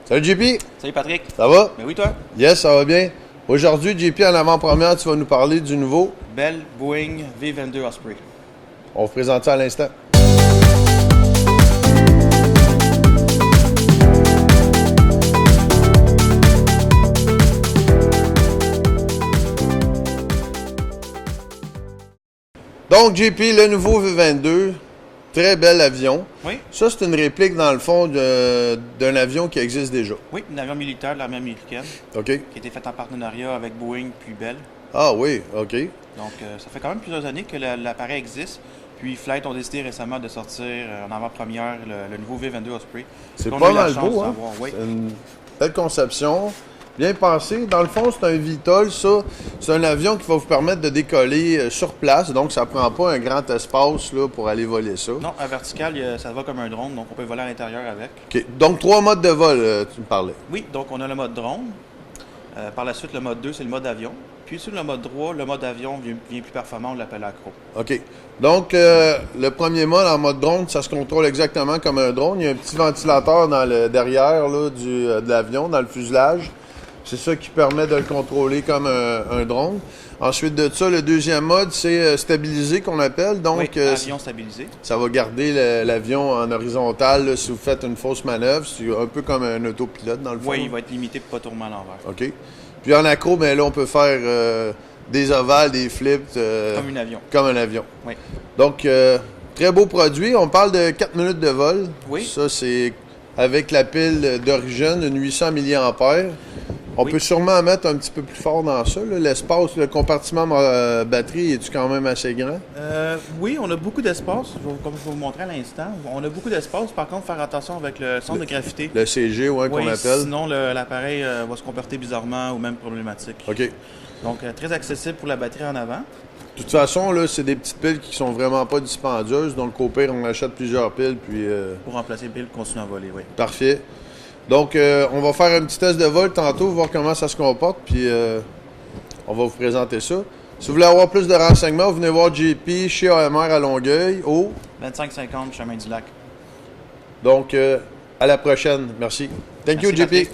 Salut JP! Salut Patrick. Ça va? Ben oui, toi? Yes, ça va bien. Aujourd'hui, JP, en avant-première, tu vas nous parler du nouveau. Bell Boeing V22 Osprey. On va vous présenter ça à l'instant. Donc, JP, le nouveau V22, très bel avion. Oui. Ça, c'est une réplique, dans le fond, d'un avion qui existe déjà. Oui, un avion militaire de l'armée américaine OK? qui a été fait en partenariat avec Boeing puis Bell. Ah oui, OK. Donc, ça fait quand même plusieurs années que l'appareil existe. Puis Flight ont décidé récemment de sortir en avant-première le nouveau V22 Osprey. C'est qu'on pas a eu la mal chance beau, hein? d'avoir, oui. C'est une belle conception. Bien pensé. Dans le fond, c'est un VTOL, ça. C'est un avion qui va vous permettre de décoller sur place. Donc, ça prend pas un grand espace là, pour aller voler ça. Non, à vertical, ça va comme un drone, donc on peut voler à l'intérieur avec. OK. Donc, 3 modes de vol, tu me parlais. Oui, donc on a le mode drone. Par la suite, le mode 2, c'est le mode avion. Puis sur le mode 3, le mode avion vient plus performant, on l'appelle accro. OK. Donc, le premier mode, en mode drone, ça se contrôle exactement comme un drone. Il y a un petit ventilateur dans le derrière là, de l'avion, dans le fuselage. C'est ça qui permet de le contrôler comme un drone. Ensuite de ça, le deuxième mode, c'est stabilisé qu'on appelle. Donc, Oui, avion stabilisé. ça va garder l'avion en horizontal là, si vous faites une fausse manœuvre. C'est un peu comme un autopilote dans le fond. Oui, il va être limité pour ne pas tourner à l'envers. OK. Puis en accro, ben là, on peut faire des ovales, des flips. Comme un avion. Comme un avion. Oui. Donc, très beau produit. On parle de 4 minutes de vol. Oui. Ça, c'est avec la pile d'origine, une 800 mAh. On Oui. peut sûrement mettre un petit peu plus fort dans ça. L'espace, le compartiment batterie, est-tu quand même assez grand? Oui, on a beaucoup d'espace. Comme je vais vous montrer à l'instant. On a beaucoup d'espace. Par contre, faire attention avec le centre de gravité. Le CG, ouais, qu'on Oui, appelle. sinon l'appareil va se comporter bizarrement ou même problématique. OK. Donc, très accessible pour la batterie en avant. De toute façon, là, c'est des petites piles qui sont vraiment pas dispendieuses. Donc, au pire, on achète plusieurs piles, puis... Pour remplacer le pile, continuer à voler, oui. Parfait. Donc, on va faire un petit test de vol tantôt, voir comment ça se comporte, puis on va vous présenter ça. Si vous voulez avoir plus de renseignements, vous venez voir JP chez AMR à Longueuil, au... 2550 Chemin du Lac. Donc, à la prochaine. Merci. Thank you, Merci, JP. Patrick.